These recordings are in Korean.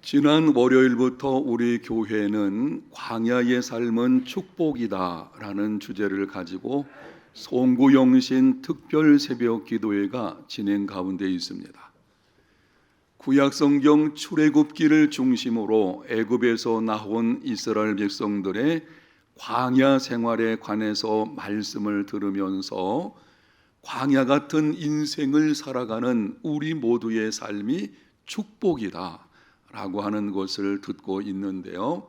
지난 월요일부터 우리 교회는 광야의 삶은 축복이다라는 주제를 가지고 송구영신 특별 새벽 기도회가 진행 가운데 있습니다. 구약성경 출애굽기를 중심으로 애굽에서 나온 이스라엘 백성들의 광야 생활에 관해서 말씀을 들으면서 광야 같은 인생을 살아가는 우리 모두의 삶이 축복이다 라고 하는 것을 듣고 있는데요.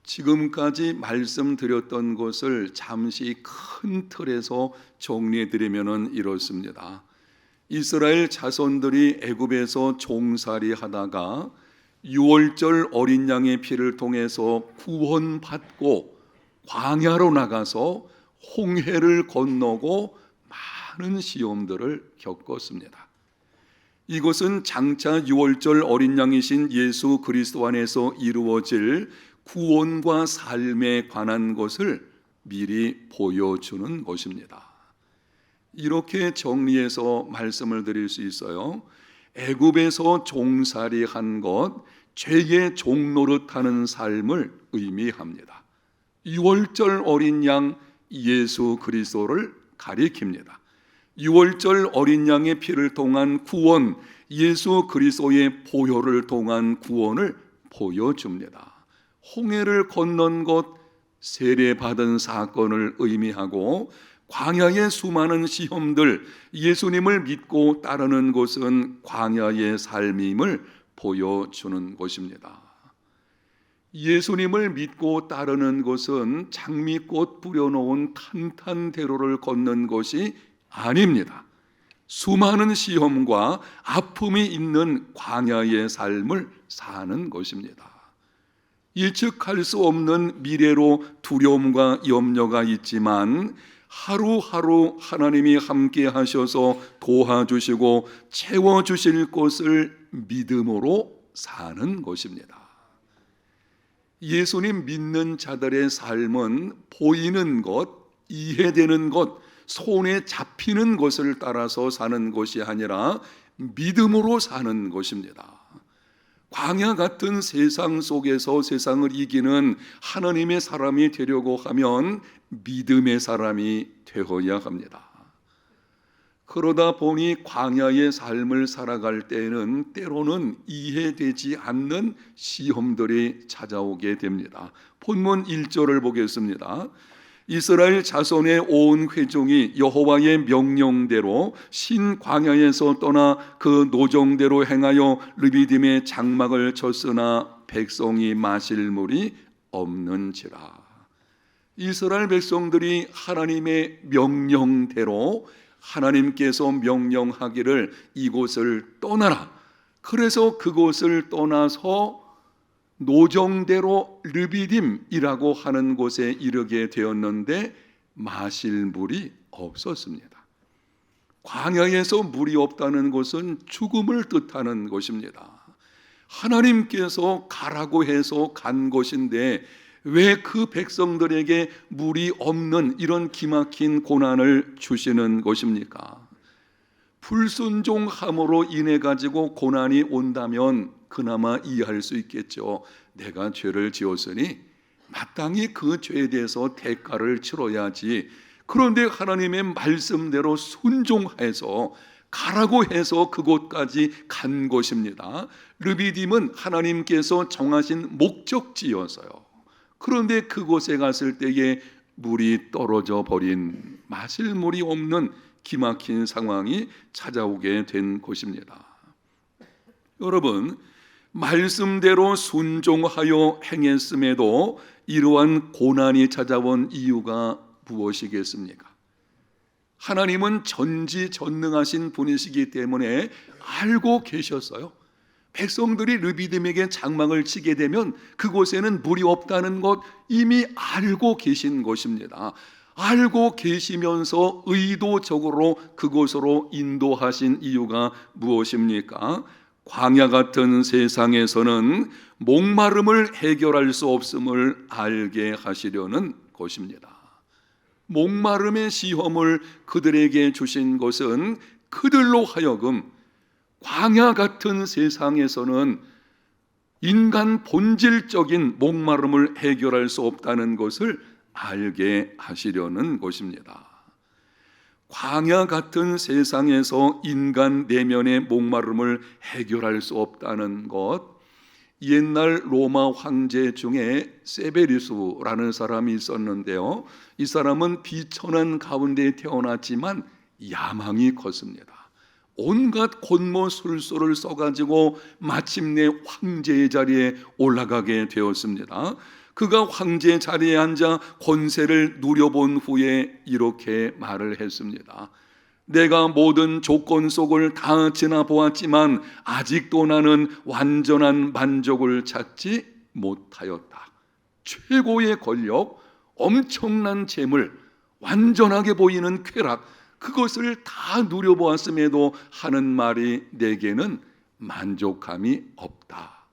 지금까지 말씀드렸던 것을 잠시 큰 틀에서 정리해 드리면 이렇습니다. 이스라엘 자손들이 애굽에서 종살이 하다가 유월절 어린 양의 피를 통해서 구원받고 광야로 나가서 홍해를 건너고 많은 시험들을 겪었습니다. 이것은 장차 유월절 어린 양이신 예수 그리스도 안에서 이루어질 구원과 삶에 관한 것을 미리 보여주는 것입니다. 이렇게 정리해서 말씀을 드릴 수 있어요. 애굽에서 종살이 한 것, 죄의 종노릇하는 삶을 의미합니다. 유월절 어린 양 예수 그리스도를 가리킵니다. 유월절 어린 양의 피를 통한 구원, 예수 그리스도의 보혈을 통한 구원을 보여줍니다. 홍해를 건넌 것, 세례받은 사건을 의미하고 광야의 수많은 시험들, 예수님을 믿고 따르는 것은 광야의 삶임을 보여주는 것입니다. 예수님을 믿고 따르는 것은 장미꽃 뿌려놓은 탄탄대로를 걷는 것이 아닙니다. 수많은 시험과 아픔이 있는 광야의 삶을 사는 것입니다. 예측할 수 없는 미래로 두려움과 염려가 있지만 하루하루 하나님이 함께 하셔서 도와주시고 채워주실 것을 믿음으로 사는 것입니다. 예수님 믿는 자들의 삶은 보이는 것, 이해되는 것, 손에 잡히는 것을 따라서 사는 것이 아니라 믿음으로 사는 것입니다. 광야 같은 세상 속에서 세상을 이기는 하나님의 사람이 되려고 하면 믿음의 사람이 되어야 합니다. 그러다 보니 광야의 삶을 살아갈 때는 때로는 이해되지 않는 시험들이 찾아오게 됩니다. 본문 1절을 보겠습니다. 이스라엘 자손의 온 회중이 여호와의 명령대로 신 광야에서 떠나 그 노정대로 행하여 르비딤의 장막을 쳤으나 백성이 마실 물이 없는지라. 이스라엘 백성들이 하나님의 명령대로 하나님께서 명령하기를 이곳을 떠나라. 그래서 그곳을 떠나서 노정대로 르비딤이라고 하는 곳에 이르게 되었는데 마실 물이 없었습니다. 광야에서 물이 없다는 것은 죽음을 뜻하는 것입니다. 하나님께서 가라고 해서 간 곳인데 왜 그 백성들에게 물이 없는 이런 기막힌 고난을 주시는 것입니까? 불순종함으로 인해 가지고 고난이 온다면 그나마 이해할 수 있겠죠. 내가 죄를 지었으니 마땅히 그 죄에 대해서 대가를 치러야지. 그런데 하나님의 말씀대로 순종해서 가라고 해서 그곳까지 간 것입니다. 르비딤은 하나님께서 정하신 목적지였어요. 그런데 그곳에 갔을 때에 물이 떨어져 버린, 마실 물이 없는 기막힌 상황이 찾아오게 된 것입니다. 여러분, 말씀대로 순종하여 행했음에도 이러한 고난이 찾아온 이유가 무엇이겠습니까? 하나님은 전지전능하신 분이시기 때문에 알고 계셨어요. 백성들이 르비딤에게 장막을 치게 되면 그곳에는 물이 없다는 것 이미 알고 계신 것입니다. 알고 계시면서 의도적으로 그곳으로 인도하신 이유가 무엇입니까? 광야 같은 세상에서는 목마름을 해결할 수 없음을 알게 하시려는 것입니다. 목마름의 시험을 그들에게 주신 것은 그들로 하여금 광야 같은 세상에서는 인간 본질적인 목마름을 해결할 수 없다는 것을 알게 하시려는 것입니다. 광야 같은 세상에서 인간 내면의 목마름을 해결할 수 없다는 것, 옛날 로마 황제 중에 세베리수라는 사람이 있었는데요, 이 사람은 비천한 가운데 태어났지만 야망이 컸습니다. 온갖 권모술수를 써가지고 마침내 황제의 자리에 올라가게 되었습니다. 그가 황제 자리에 앉아 권세를 누려본 후에 이렇게 말을 했습니다. 내가 모든 조건 속을 다 지나보았지만 아직도 나는 완전한 만족을 찾지 못하였다. 최고의 권력, 엄청난 재물, 완전하게 보이는 쾌락, 그것을 다 누려보았음에도 하는 말이 내게는 만족함이 없다.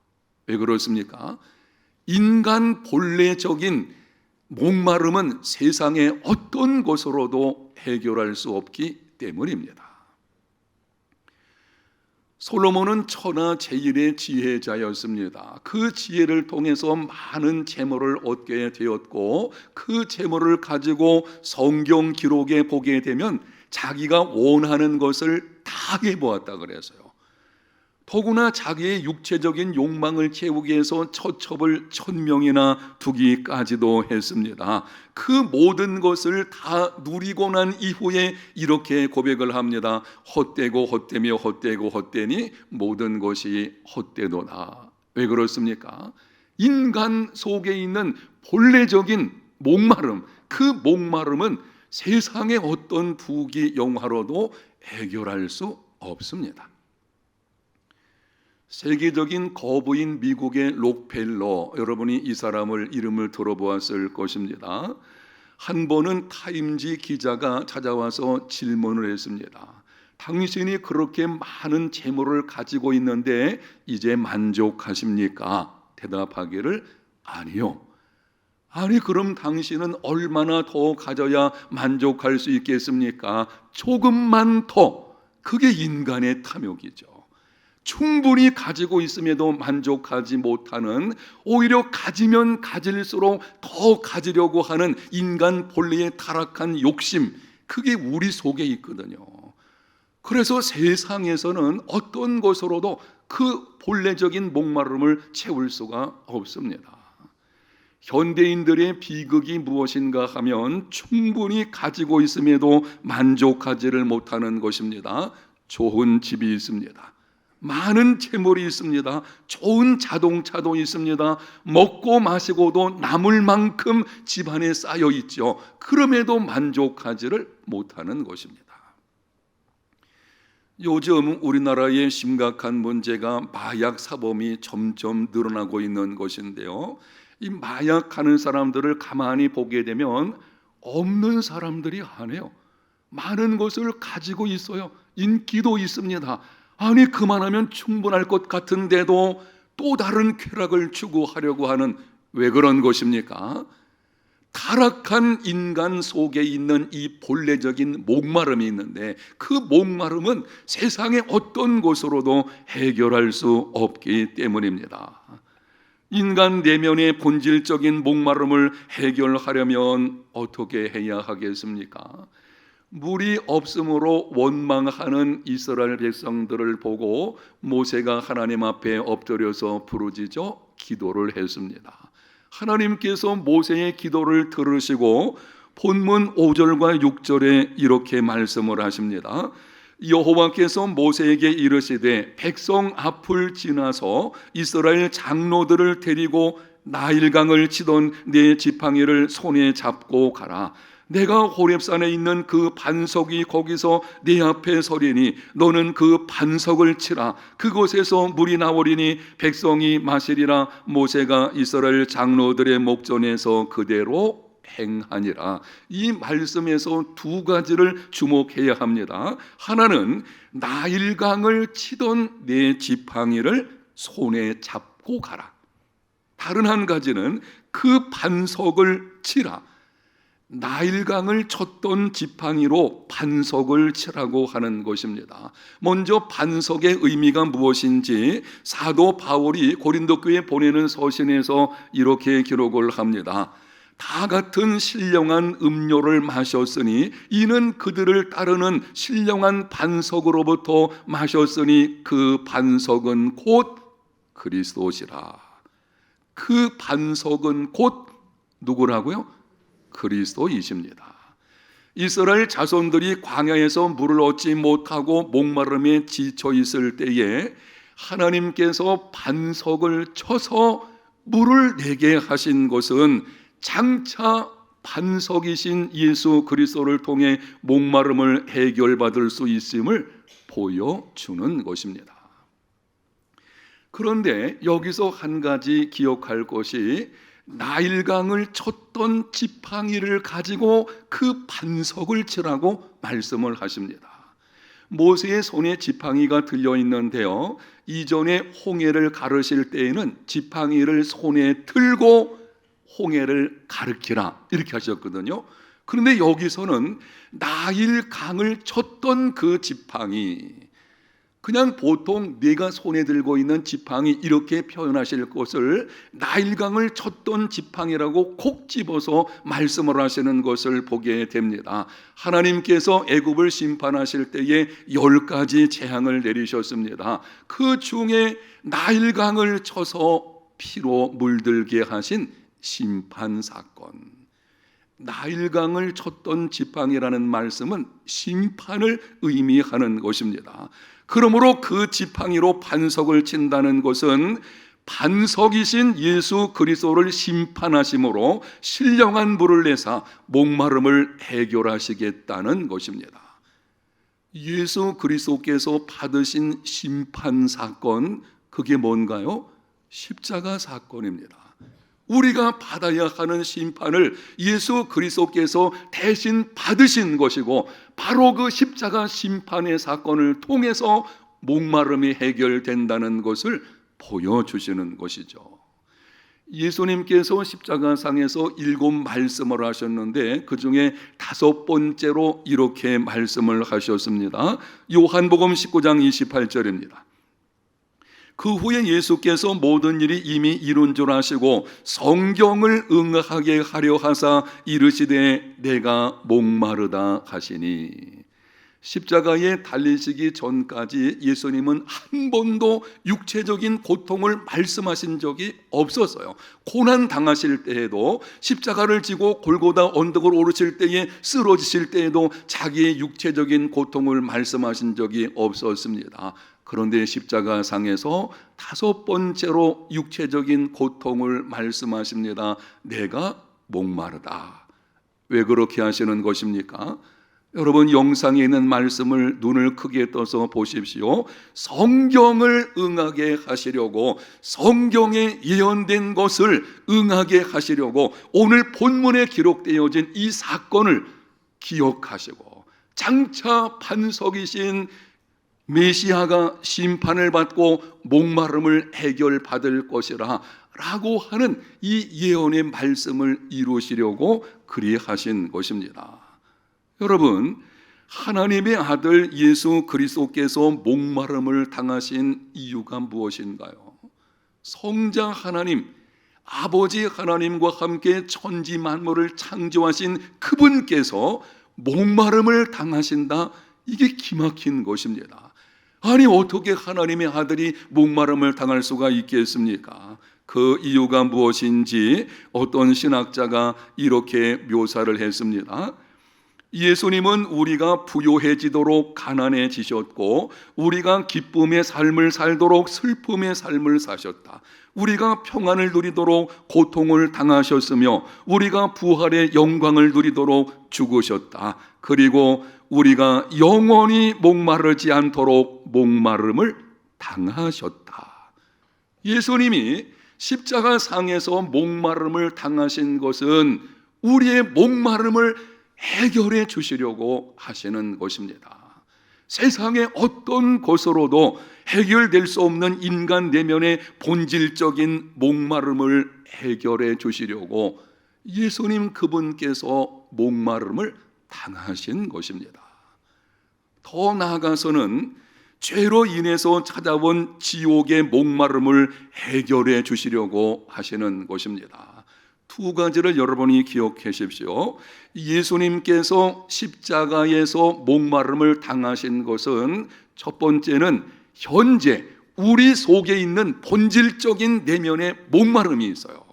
왜 그렇습니까? 인간 본래적인 목마름은 세상의 어떤 것으로도 해결할 수 없기 때문입니다. 솔로몬은 천하 제일의 지혜자였습니다. 그 지혜를 통해서 많은 재물을 얻게 되었고, 그 재물을 가지고 성경 기록에 보게 되면 자기가 원하는 것을 다 해보았다 그래서요. 더구나 자기의 육체적인 욕망을 채우기 위해서 처첩을 1000명이나 두기까지도 했습니다. 그 모든 것을 다 누리고 난 이후에 이렇게 고백을 합니다. 헛되고 헛되며 헛되고 헛되니 모든 것이 헛되도다. 왜 그렇습니까? 인간 속에 있는 본래적인 목마름, 그 목마름은 세상의 어떤 부귀 영화로도 해결할 수 없습니다. 세계적인 거부인 미국의 록펠러, 여러분이 이 사람을 이름을 들어보았을 것입니다. 한 번은 타임지 기자가 찾아와서 질문을 했습니다. 당신이 그렇게 많은 재물을 가지고 있는데 이제 만족하십니까? 대답하기를 아니요. 아니 그럼 당신은 얼마나 더 가져야 만족할 수 있겠습니까? 조금만 더. 그게 인간의 탐욕이죠. 충분히 가지고 있음에도 만족하지 못하는, 오히려 가지면 가질수록 더 가지려고 하는 인간 본래의 타락한 욕심, 그게 우리 속에 있거든요. 그래서 세상에서는 어떤 것으로도 그 본래적인 목마름을 채울 수가 없습니다. 현대인들의 비극이 무엇인가 하면 충분히 가지고 있음에도 만족하지를 못하는 것입니다. 좋은 집이 있습니다. 많은 재물이 있습니다. 좋은 자동차도 있습니다. 먹고 마시고도 남을 만큼 집안에 쌓여 있죠. 그럼에도 만족하지를 못하는 것입니다. 요즘 우리나라의 심각한 문제가 마약 사범이 점점 늘어나고 있는 것인데요, 이 마약하는 사람들을 가만히 보게 되면 없는 사람들이 아니에요. 많은 것을 가지고 있어요. 인기도 있습니다. 아니 그만하면 충분할 것 같은데도 또 다른 쾌락을 추구하려고 하는, 왜 그런 것입니까? 타락한 인간 속에 있는 이 본래적인 목마름이 있는데, 그 목마름은 세상의 어떤 것으로도 해결할 수 없기 때문입니다. 인간 내면의 본질적인 목마름을 해결하려면 어떻게 해야 하겠습니까? 물이 없음으로 원망하는 이스라엘 백성들을 보고 모세가 하나님 앞에 엎드려서 부르짖어 기도를 했습니다. 하나님께서 모세의 기도를 들으시고 본문 5절과 6절에 이렇게 말씀을 하십니다. 여호와께서 모세에게 이르시되 백성 앞을 지나서 이스라엘 장로들을 데리고 나일강을 치던 네 지팡이를 손에 잡고 가라. 내가 호렙산에 있는 그 반석이 거기서 네 앞에 서리니 너는 그 반석을 치라. 그곳에서 물이 나오리니 백성이 마시리라. 모세가 이스라엘 장로들의 목전에서 그대로 행하니라. 이 말씀에서 두 가지를 주목해야 합니다. 하나는 나일강을 치던 네 지팡이를 손에 잡고 가라. 다른 한 가지는 그 반석을 치라. 나일강을 쳤던 지팡이로 반석을 치라고 하는 것입니다. 먼저 반석의 의미가 무엇인지 사도 바울이 고린도 교회에 보내는 서신에서 이렇게 기록을 합니다. 다 같은 신령한 음료를 마셨으니 이는 그들을 따르는 신령한 반석으로부터 마셨으니 그 반석은 곧 그리스도시라. 그 반석은 곧 누구라고요? 그리스도이십니다. 이스라엘 자손들이 광야에서 물을 얻지 못하고 목마름에 지쳐 있을 때에 하나님께서 반석을 쳐서 물을 내게 하신 것은 장차 반석이신 예수 그리스도를 통해 목마름을 해결받을 수 있음을 보여주는 것입니다. 그런데 여기서 한 가지 기억할 것이 나일강을 쳤던 지팡이를 가지고 그 반석을 치라고 말씀을 하십니다. 모세의 손에 지팡이가 들려 있는데요, 이전에 홍해를 가르실 때에는 지팡이를 손에 들고 홍해를 가르키라 이렇게 하셨거든요. 그런데 여기서는 나일강을 쳤던 그 지팡이, 그냥 보통 내가 손에 들고 있는 지팡이 이렇게 표현하실 것을 나일강을 쳤던 지팡이라고 콕 집어서 말씀을 하시는 것을 보게 됩니다. 하나님께서 애굽을 심판하실 때에 10가지 재앙을 내리셨습니다. 그 중에 나일강을 쳐서 피로 물들게 하신 심판 사건, 나일강을 쳤던 지팡이라는 말씀은 심판을 의미하는 것입니다. 그러므로 그 지팡이로 반석을 친다는 것은 반석이신 예수 그리스도를 심판하심으로 신령한 물을 내사 목마름을 해결하시겠다는 것입니다. 예수 그리스도께서 받으신 심판 사건, 그게 뭔가요? 십자가 사건입니다. 우리가 받아야 하는 심판을 예수 그리스도께서 대신 받으신 것이고, 바로 그 십자가 심판의 사건을 통해서 목마름이 해결된다는 것을 보여주시는 것이죠. 예수님께서 십자가상에서 7 말씀을 하셨는데 그 중에 5번째로 이렇게 말씀을 하셨습니다. 요한복음 19장 28절입니다. 그 후에 예수께서 모든 일이 이미 이룬 줄 아시고 성경을 응하게 하려 하사 이르시되 내가 목마르다 하시니, 십자가에 달리시기 전까지 예수님은 한 번도 육체적인 고통을 말씀하신 적이 없었어요. 고난 당하실 때에도, 십자가를 지고 골고다 언덕을 오르실 때에, 쓰러지실 때에도 자기의 육체적인 고통을 말씀하신 적이 없었습니다. 그런데 십자가상에서 5번째로 육체적인 고통을 말씀하십니다. 내가 목마르다. 왜 그렇게 하시는 것입니까? 여러분, 영상에 있는 말씀을 눈을 크게 떠서 보십시오. 성경을 응하게 하시려고, 성경에 예언된 것을 응하게 하시려고 오늘 본문에 기록되어진 이 사건을 기억하시고, 장차 반석이신 메시아가 심판을 받고 목마름을 해결받을 것이라 라고 하는 이 예언의 말씀을 이루시려고 그리하신 것입니다. 여러분, 하나님의 아들 예수 그리스도께서 목마름을 당하신 이유가 무엇인가요? 성자 하나님, 아버지 하나님과 함께 천지 만물을 창조하신 그분께서 목마름을 당하신다, 이게 기막힌 것입니다. 아니, 어떻게 하나님의 아들이 목마름을 당할 수가 있겠습니까? 그 이유가 무엇인지 어떤 신학자가 이렇게 묘사를 했습니다. 예수님은 우리가 부요해지도록 가난해지셨고, 우리가 기쁨의 삶을 살도록 슬픔의 삶을 사셨다. 우리가 평안을 누리도록 고통을 당하셨으며, 우리가 부활의 영광을 누리도록 죽으셨다. 그리고 우리가 영원히 목마르지 않도록 목마름을 당하셨다. 예수님이 십자가상에서 목마름을 당하신 것은 우리의 목마름을 해결해 주시려고 하시는 것입니다. 세상의 어떤 것으로도 해결될 수 없는 인간 내면의 본질적인 목마름을 해결해 주시려고 예수님 그분께서 목마름을 당하신 것입니다. 더 나아가서는 죄로 인해서 찾아온 지옥의 목마름을 해결해 주시려고 하시는 것입니다. 두 가지를 여러분이 기억하십시오. 예수님께서 십자가에서 목마름을 당하신 것은 첫 번째는 현재 우리 속에 있는 본질적인 내면의 목마름이 있어요.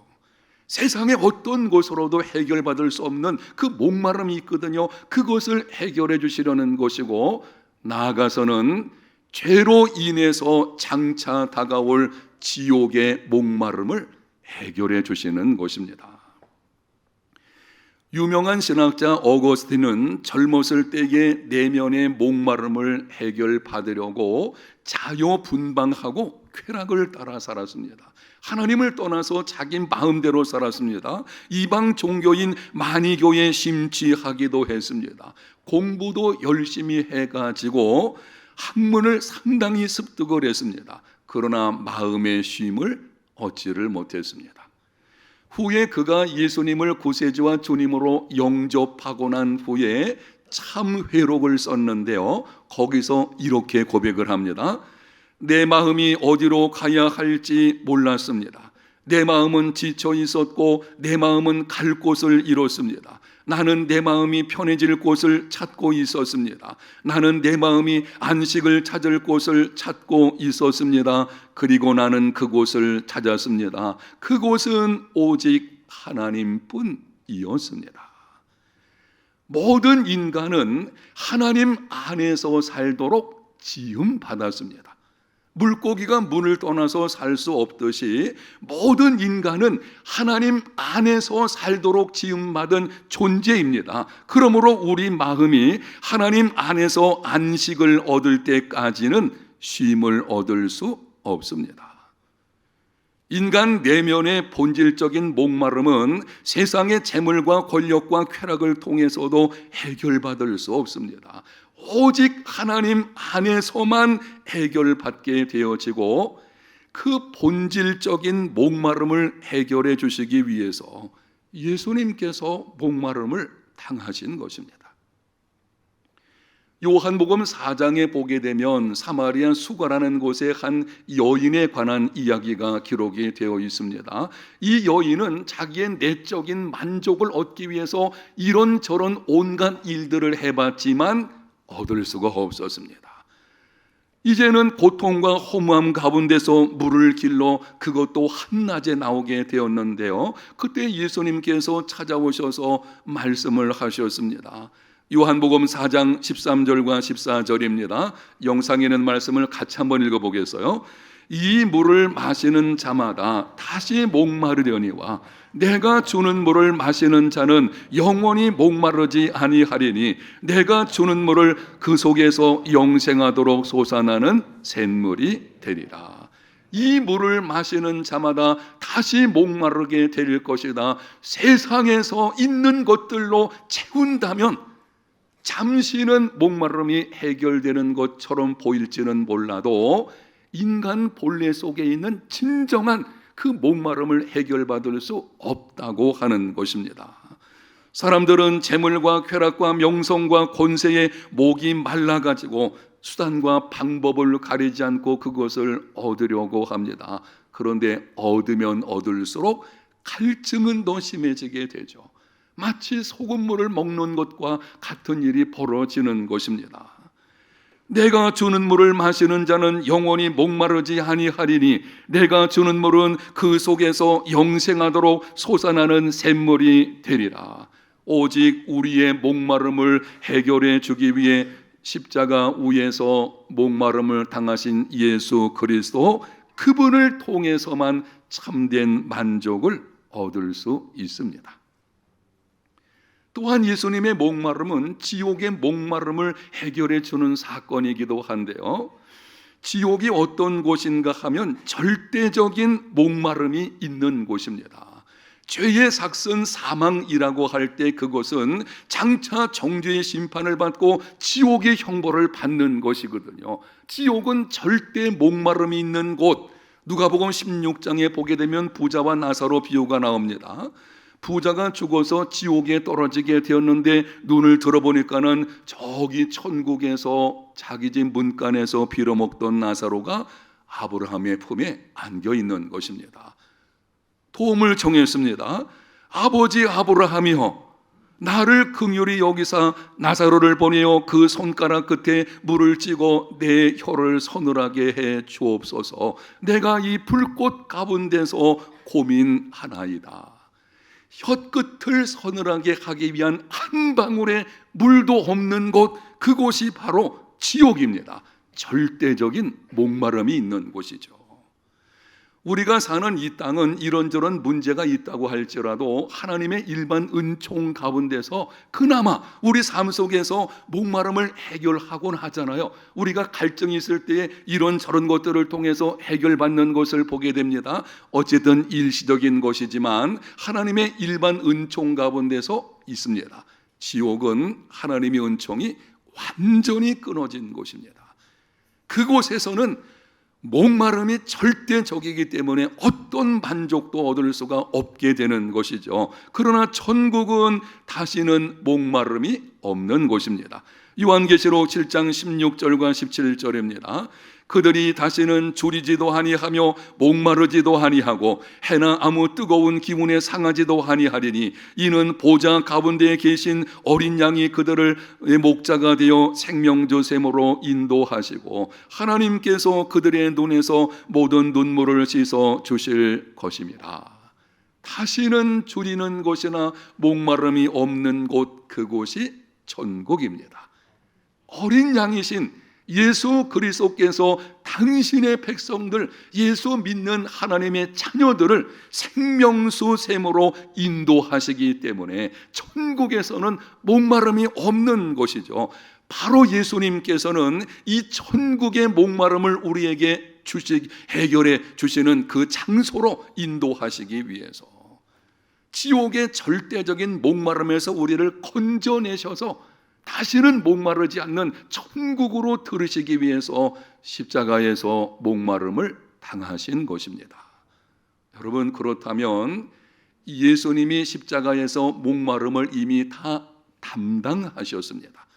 세상의 어떤 것으로도 해결받을 수 없는 그 목마름이 있거든요. 그것을 해결해 주시려는 것이고, 나아가서는 죄로 인해서 장차 다가올 지옥의 목마름을 해결해 주시는 것입니다. 유명한 신학자 어거스틴은 젊었을 때의 내면의 목마름을 해결받으려고 자유분방하고 쾌락을 따라 살았습니다. 하나님을 떠나서 자기 마음대로 살았습니다. 이방 종교인 만이교에 심취하기도 했습니다. 공부도 열심히 해가지고 학문을 상당히 습득을 했습니다. 그러나 마음의 쉼을 얻지를 못했습니다. 후에 그가 예수님을 구세주와 주님으로 영접하고 난 후에 참 회록을 썼는데요, 거기서 이렇게 고백을 합니다. 내 마음이 어디로 가야 할지 몰랐습니다. 내 마음은 지쳐 있었고 내 마음은 갈 곳을 잃었습니다. 나는 내 마음이 편해질 곳을 찾고 있었습니다. 나는 내 마음이 안식을 찾을 곳을 찾고 있었습니다. 그리고 나는 그곳을 찾았습니다. 그곳은 오직 하나님뿐이었습니다. 모든 인간은 하나님 안에서 살도록 지음받았습니다. 물고기가 문을 떠나서 살 수 없듯이 모든 인간은 하나님 안에서 살도록 지음받은 존재입니다. 그러므로 우리 마음이 하나님 안에서 안식을 얻을 때까지는 쉼을 얻을 수 없습니다. 인간 내면의 본질적인 목마름은 세상의 재물과 권력과 쾌락을 통해서도 해결받을 수 없습니다. 오직 하나님 안에서만 해결받게 되어지고, 그 본질적인 목마름을 해결해 주시기 위해서 예수님께서 목마름을 당하신 것입니다. 요한복음 4장에 보게 되면 사마리아 수가라는 곳에 한 여인에 관한 이야기가 기록이 되어 있습니다. 이 여인은 자기의 내적인 만족을 얻기 위해서 이런저런 온갖 일들을 해봤지만 얻을 수가 없었습니다. 이제는 고통과 허무함 가운데서 물을 길러 그것도 한낮에 나오게 되었는데요, 그때 예수님께서 찾아오셔서 말씀을 하셨습니다. 요한복음 4장 13절과 14절입니다. 영상에 있는 말씀을 같이 한번 읽어보겠어요. 이 물을 마시는 자마다 다시 목마르려니와 내가 주는 물을 마시는 자는 영원히 목마르지 아니하리니 내가 주는 물을 그 속에서 영생하도록 솟아나는 샘물이 되리라. 이 물을 마시는 자마다 다시 목마르게 될 것이다. 세상에서 있는 것들로 채운다면 잠시는 목마름이 해결되는 것처럼 보일지는 몰라도 인간 본래 속에 있는 진정한 그 목마름을 해결받을 수 없다고 하는 것입니다. 사람들은 재물과 쾌락과 명성과 권세에 목이 말라가지고 수단과 방법을 가리지 않고 그것을 얻으려고 합니다. 그런데 얻으면 얻을수록 갈증은 더 심해지게 되죠. 마치 소금물을 먹는 것과 같은 일이 벌어지는 것입니다. 내가 주는 물을 마시는 자는 영원히 목마르지 아니하리니 내가 주는 물은 그 속에서 영생하도록 솟아나는 샘물이 되리라. 오직 우리의 목마름을 해결해 주기 위해 십자가 위에서 목마름을 당하신 예수 그리스도, 그분을 통해서만 참된 만족을 얻을 수 있습니다. 또한 예수님의 목마름은 지옥의 목마름을 해결해 주는 사건이기도 한데요, 지옥이 어떤 곳인가 하면 절대적인 목마름이 있는 곳입니다. 죄의 삭슨 사망이라고 할 때 그것은 장차 정죄의 심판을 받고 지옥의 형벌을 받는 것이거든요. 지옥은 절대 목마름이 있는 곳. 누가복음 16장에 보게 되면 부자와 나사로 비유가 나옵니다. 부자가 죽어서 지옥에 떨어지게 되었는데 눈을 들어보니까는 저기 천국에서 자기 집 문간에서 빌어먹던 나사로가 아브라함의 품에 안겨 있는 것입니다. 도움을 청했습니다. 아버지 아브라함이여, 나를 긍휼히 여기사 나사로를 보내어 그 손가락 끝에 물을 찍어 내 혀를 서늘하게 해 주옵소서. 내가 이 불꽃 가운데서 고민하나이다. 혀끝을 서늘하게 하기 위한 한 방울의 물도 없는 곳, 그곳이 바로 지옥입니다. 절대적인 목마름이 있는 곳이죠. 우리가 사는 이 땅은 이런저런 문제가 있다고 할지라도 하나님의 일반 은총 가운데서 그나마 우리 삶 속에서 목마름을 해결하곤 하잖아요. 우리가 갈증이 있을 때에 이런저런 것들을 통해서 해결받는 것을 보게 됩니다. 어쨌든 일시적인 것이지만 하나님의 일반 은총 가운데서 있습니다. 지옥은 하나님의 은총이 완전히 끊어진 곳입니다. 그곳에서는 목마름이 절대적이기 때문에 어떤 만족도 얻을 수가 없게 되는 것이죠. 그러나 천국은 다시는 목마름이 없는 곳입니다. 요한계시록 7장 16절과 17절입니다. 그들이 다시는 줄이지도 아니하며 목마르지도 아니하고 해나 아무 뜨거운 기운에 상하지도 아니하리니 이는 보좌 가운데에 계신 어린 양이 그들을 목자가 되어 생명조샘으로 인도하시고 하나님께서 그들의 눈에서 모든 눈물을 씻어 주실 것입니다. 다시는 줄이는 곳이나 목마름이 없는 곳, 그곳이 천국입니다. 어린 양이신 예수 그리스도께서 당신의 백성들, 예수 믿는 하나님의 자녀들을 생명수 샘으로 인도하시기 때문에 천국에서는 목마름이 없는 것이죠. 바로 예수님께서는 이 천국의 목마름을 우리에게 해결해 주시는 그 장소로 인도하시기 위해서, 지옥의 절대적인 목마름에서 우리를 건져내셔서 다시는 목마르지 않는 천국으로 들으시기 위해서 십자가에서 목마름을 당하신 것입니다. 여러분, 그렇다면 예수님이 십자가에서 목마름을 이미 다 담당하셨습니다.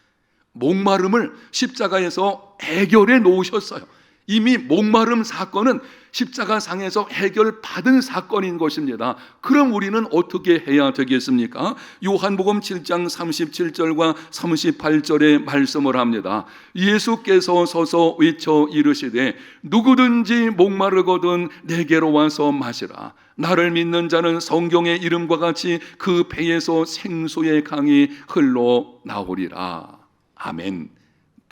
목마름을 십자가에서 해결해 놓으셨어요. 이미 목마름 사건은 십자가상에서 해결받은 사건인 것입니다. 그럼 우리는 어떻게 해야 되겠습니까? 요한복음 7장 37절과 38절에 말씀을 합니다. 예수께서 서서 외쳐 이르시되 누구든지 목마르거든 내게로 와서 마시라. 나를 믿는 자는 성경의 이름과 같이 그 배에서 생수의 강이 흘러나오리라. 아멘.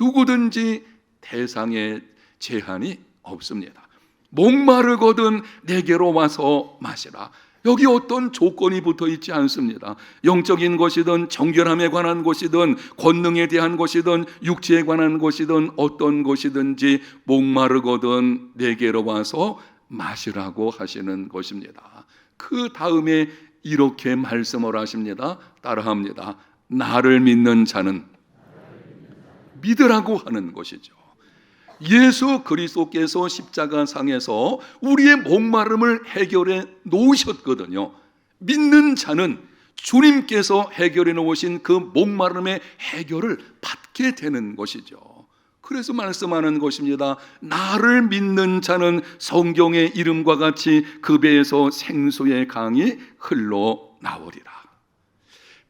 누구든지 대상에 제한이 없습니다. 목마르거든 내게로 와서 마시라. 여기 어떤 조건이 붙어 있지 않습니다. 영적인 것이든 정결함에 관한 것이든 권능에 대한 것이든 육체에 관한 것이든 어떤 것이든지 목마르거든 내게로 와서 마시라고 하시는 것입니다. 그 다음에 이렇게 말씀을 하십니다. 따라합니다. 나를 믿는 자는, 믿으라고 하는 것이죠. 예수 그리스도께서 십자가상에서 우리의 목마름을 해결해 놓으셨거든요. 믿는 자는 주님께서 해결해 놓으신 그 목마름의 해결을 받게 되는 것이죠. 그래서 말씀하는 것입니다. 나를 믿는 자는 성경의 이름과 같이 그 배에서 생수의 강이 흘러나오리라.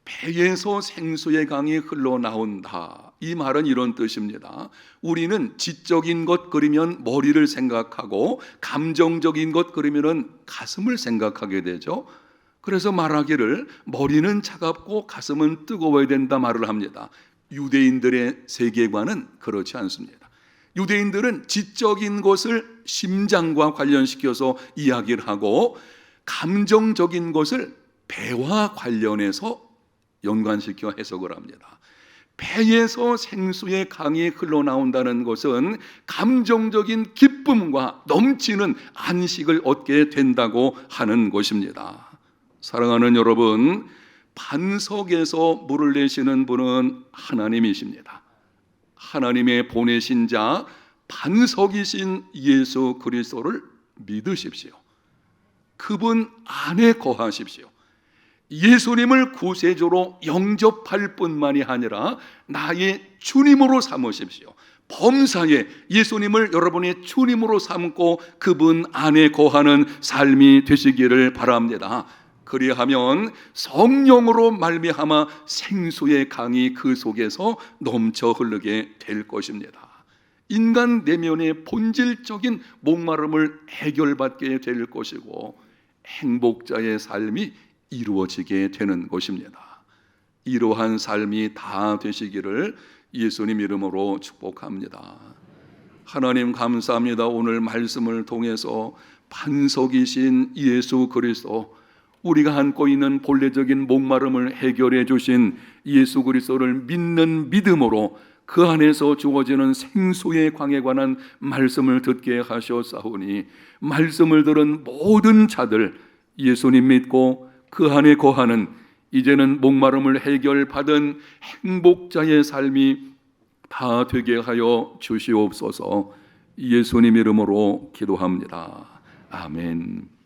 배에서 생수의 강이 흘러나온다. 이 말은 이런 뜻입니다. 우리는 지적인 것 그리면 머리를 생각하고 감정적인 것 그리면 가슴을 생각하게 되죠. 그래서 말하기를 머리는 차갑고 가슴은 뜨거워야 된다 말을 합니다. 유대인들의 세계관은 그렇지 않습니다. 유대인들은 지적인 것을 심장과 관련시켜서 이야기를 하고 감정적인 것을 배와 관련해서 연관시켜 해석을 합니다. 배에서 생수의 강이 흘러나온다는 것은 감정적인 기쁨과 넘치는 안식을 얻게 된다고 하는 것입니다. 사랑하는 여러분, 반석에서 물을 내시는 분은 하나님이십니다. 하나님의 보내신 자, 반석이신 예수 그리스도를 믿으십시오. 그분 안에 거하십시오. 예수님을 구세주로 영접할 뿐만이 아니라 나의 주님으로 삼으십시오. 범사에 예수님을 여러분의 주님으로 삼고 그분 안에 거하는 삶이 되시기를 바랍니다. 그리하면 성령으로 말미암아 생수의 강이 그 속에서 넘쳐 흐르게 될 것입니다. 인간 내면의 본질적인 목마름을 해결받게 될 것이고 행복자의 삶이 이루어지게 되는 것입니다. 이러한 삶이 다 되시기를 예수님 이름으로 축복합니다. 하나님 감사합니다. 오늘 말씀을 통해서 반석이신 예수 그리스도, 우리가 안고 있는 본래적인 목마름을 해결해 주신 예수 그리스도를 믿는 믿음으로 그 안에서 주어지는 생수의 강에 관한 말씀을 듣게 하셨사오니 말씀을 들은 모든 자들 예수님 믿고 그 안에 거하는 이제는 목마름을 해결받은 행복자의 삶이 다 되게 하여 주시옵소서. 예수님 이름으로 기도합니다. 아멘.